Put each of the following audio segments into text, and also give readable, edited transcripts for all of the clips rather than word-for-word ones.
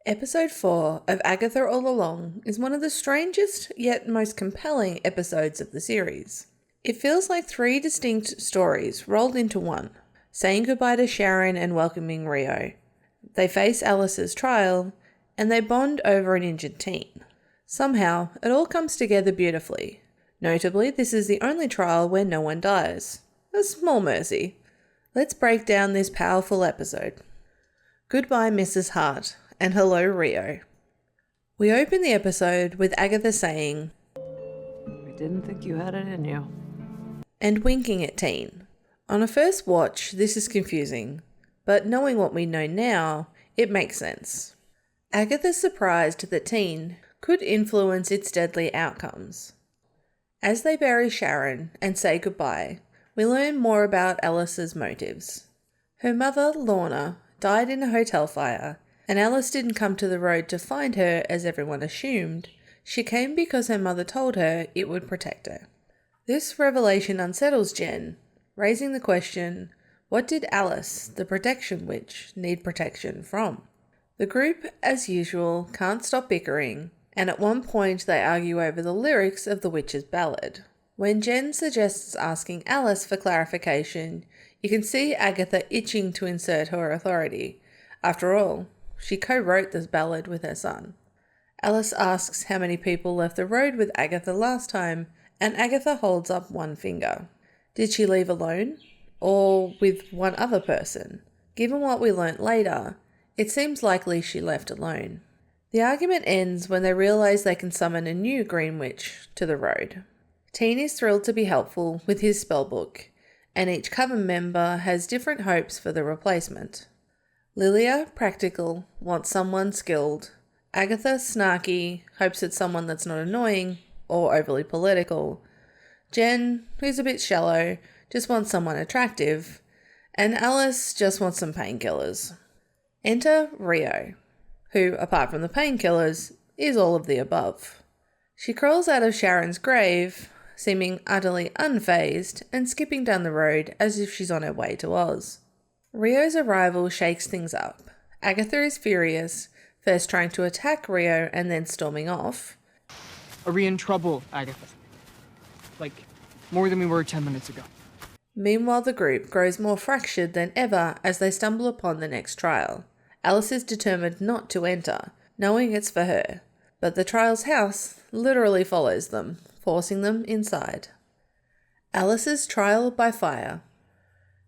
Episode 4 of Agatha All Along is one of the strangest yet most compelling episodes of the series. It feels like 3 distinct stories rolled into one, saying goodbye to Sharon and welcoming Rio. They face Alice's trial, and they bond over an injured teen. Somehow, it all comes together beautifully. Notably, this is the only trial where no one dies. A small mercy. Let's break down this powerful episode. Goodbye, Mrs. Hart. And hello, Rio. We open the episode with Agatha saying, "We didn't think you had it in you." And winking at Teen. On a first watch, this is confusing, but knowing what we know now, it makes sense. Agatha's surprised that Teen could influence its deadly outcomes. As they bury Sharon and say goodbye, we learn more about Alice's motives. Her mother, Lorna, died in a hotel fire, and Alice didn't come to the road to find her as everyone assumed. She came because her mother told her it would protect her. This revelation unsettles Jen, raising the question, what did Alice, the protection witch, need protection from? The group, as usual, can't stop bickering, and at one point they argue over the lyrics of the witch's ballad. When Jen suggests asking Alice for clarification, you can see Agatha itching to insert her authority. After all, she co-wrote this ballad with her son. Alice asks how many people left the road with Agatha last time, and Agatha holds up one finger. Did she leave alone? Or with one other person? Given what we learnt later, it seems likely she left alone. The argument ends when they realise they can summon a new Green Witch to the road. Teen is thrilled to be helpful with his spellbook, and each coven member has different hopes for the replacement. Lilia, practical, wants someone skilled. Agatha, snarky, hopes it's someone that's not annoying or overly political. Jen, who's a bit shallow, just wants someone attractive. And Alice just wants some painkillers. Enter Rio, who, apart from the painkillers, is all of the above. She crawls out of Sharon's grave, seeming utterly unfazed and skipping down the road as if she's on her way to Oz. Rio's arrival shakes things up. Agatha is furious, first trying to attack Rio and then storming off. Are we in trouble, Agatha? Like, more than we were 10 minutes ago. Meanwhile, the group grows more fractured than ever as they stumble upon the next trial. Alice is determined not to enter, knowing it's for her. But the trial's house literally follows them, forcing them inside. Alice's trial by fire.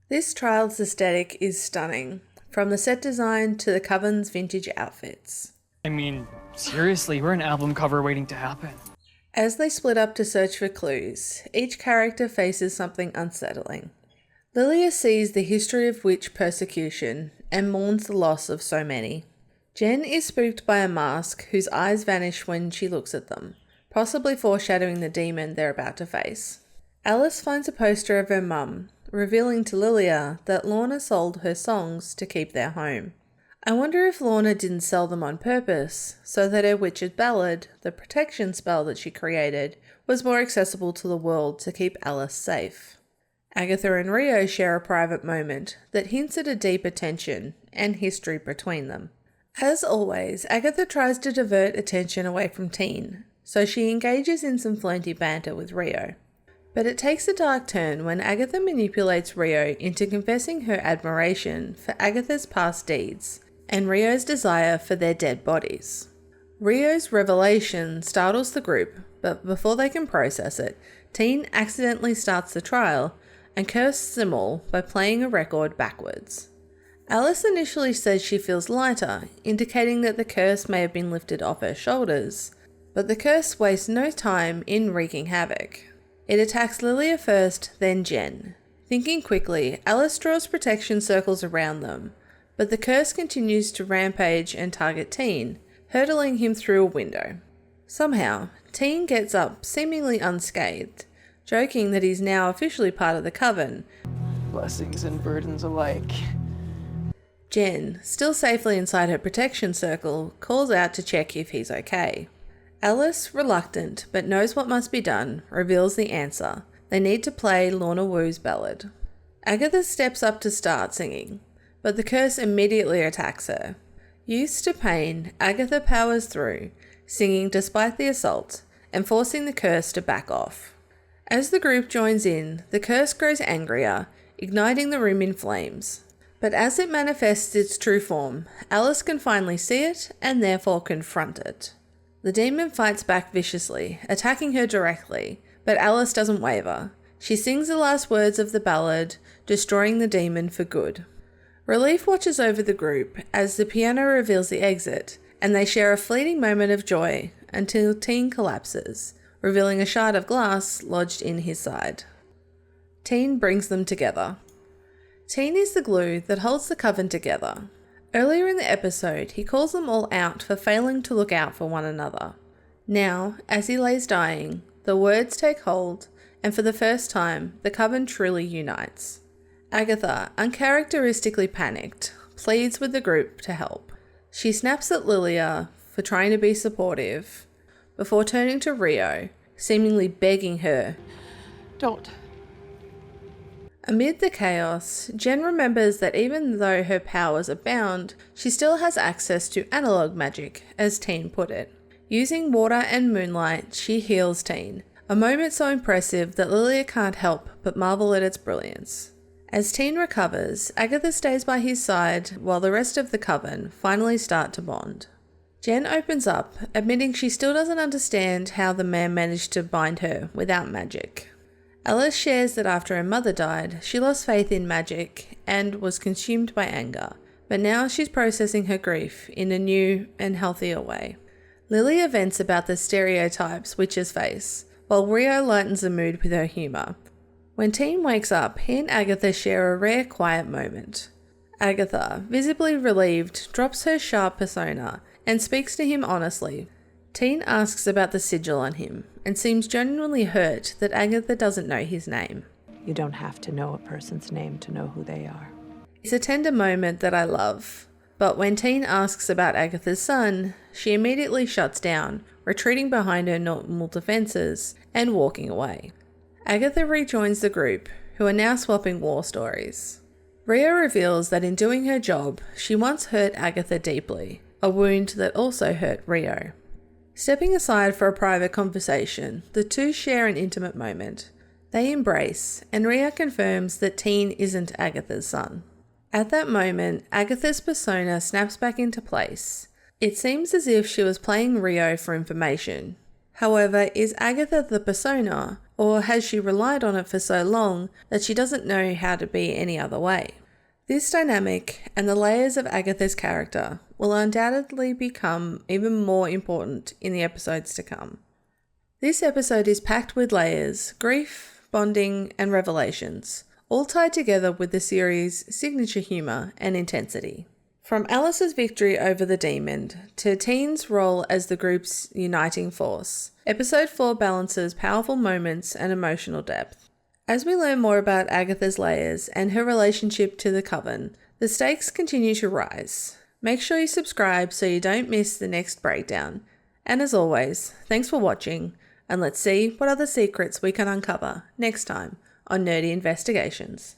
This trial's aesthetic is stunning, from the set design to the coven's vintage outfits. I mean, seriously, we're an album cover waiting to happen. As they split up to search for clues, each character faces something unsettling. Lilia sees the history of witch persecution and mourns the loss of so many. Jen is spooked by a mask whose eyes vanish when she looks at them, possibly foreshadowing the demon they're about to face. Alice finds a poster of her mum, revealing to Lilia that Lorna sold her songs to keep their home. I wonder if Lorna didn't sell them on purpose, so that her witch's ballad, the protection spell that she created, was more accessible to the world to keep Alice safe. Agatha and Rio share a private moment that hints at a deeper tension and history between them. As always, Agatha tries to divert attention away from Teen, so she engages in some flinty banter with Rio. But it takes a dark turn when Agatha manipulates Rio into confessing her admiration for Agatha's past deeds and Rio's desire for their dead bodies. Rio's revelation startles the group, but before they can process it, Teen accidentally starts the trial and curses them all by playing a record backwards. Alice initially says she feels lighter, indicating that the curse may have been lifted off her shoulders, but the curse wastes no time in wreaking havoc. It attacks Lilia first, then Jen. Thinking quickly, Alice draws protection circles around them, but the curse continues to rampage and target Teen, hurtling him through a window. Somehow, Teen gets up seemingly unscathed, joking that he's now officially part of the coven. Blessings and burdens alike. Jen, still safely inside her protection circle, calls out to check if he's okay. Alice, reluctant but knows what must be done, reveals the answer. They need to play Lorna Wu's ballad. Agatha steps up to start singing, but the curse immediately attacks her. Used to pain, Agatha powers through, singing despite the assault, and forcing the curse to back off. As the group joins in, the curse grows angrier, igniting the room in flames. But as it manifests its true form, Alice can finally see it and therefore confront it. The demon fights back viciously, attacking her directly, but Alice doesn't waver. She sings the last words of the ballad, destroying the demon for good. Relief watches over the group as the piano reveals the exit, and they share a fleeting moment of joy until Teen collapses, revealing a shard of glass lodged in his side. Teen brings them together. Teen is the glue that holds the coven together. Earlier in the episode, he calls them all out for failing to look out for one another. Now, as he lays dying, the words take hold, and for the first time, the coven truly unites. Agatha, uncharacteristically panicked, pleads with the group to help. She snaps at Lilia for trying to be supportive, before turning to Rio, seemingly begging her. Don't. Amid the chaos, Jen remembers that even though her powers are bound, she still has access to analog magic, as Teen put it. Using water and moonlight, she heals Teen, a moment so impressive that Lilia can't help but marvel at its brilliance. As Teen recovers, Agatha stays by his side while the rest of the coven finally start to bond. Jen opens up, admitting she still doesn't understand how the man managed to bind her without magic. Alice shares that after her mother died, she lost faith in magic and was consumed by anger, but now she's processing her grief in a new and healthier way. Lilia vents about the stereotypes witches face, while Rio lightens the mood with her humour. When Teen wakes up, he and Agatha share a rare quiet moment. Agatha, visibly relieved, drops her sharp persona and speaks to him honestly. Teen asks about the sigil on him and seems genuinely hurt that Agatha doesn't know his name. You don't have to know a person's name to know who they are. It's a tender moment that I love, but when Teen asks about Agatha's son, she immediately shuts down, retreating behind her normal defences and walking away. Agatha rejoins the group, who are now swapping war stories. Rio reveals that in doing her job, she once hurt Agatha deeply, a wound that also hurt Rio. Stepping aside for a private conversation, the two share an intimate moment. They embrace, and Rio confirms that Teen isn't Agatha's son. At that moment, Agatha's persona snaps back into place. It seems as if she was playing Rio for information. However, is Agatha the persona, or has she relied on it for so long that she doesn't know how to be any other way? This dynamic and the layers of Agatha's character will undoubtedly become even more important in the episodes to come. This episode is packed with layers, grief, bonding, and revelations, all tied together with the series' signature humour and intensity. From Alice's victory over the demon to Teen's role as the group's uniting force, Episode 4 balances powerful moments and emotional depth. As we learn more about Agatha's layers and her relationship to the Coven, the stakes continue to rise. Make sure you subscribe so you don't miss the next breakdown. And as always, thanks for watching, and let's see what other secrets we can uncover next time on Nerdy Investigations.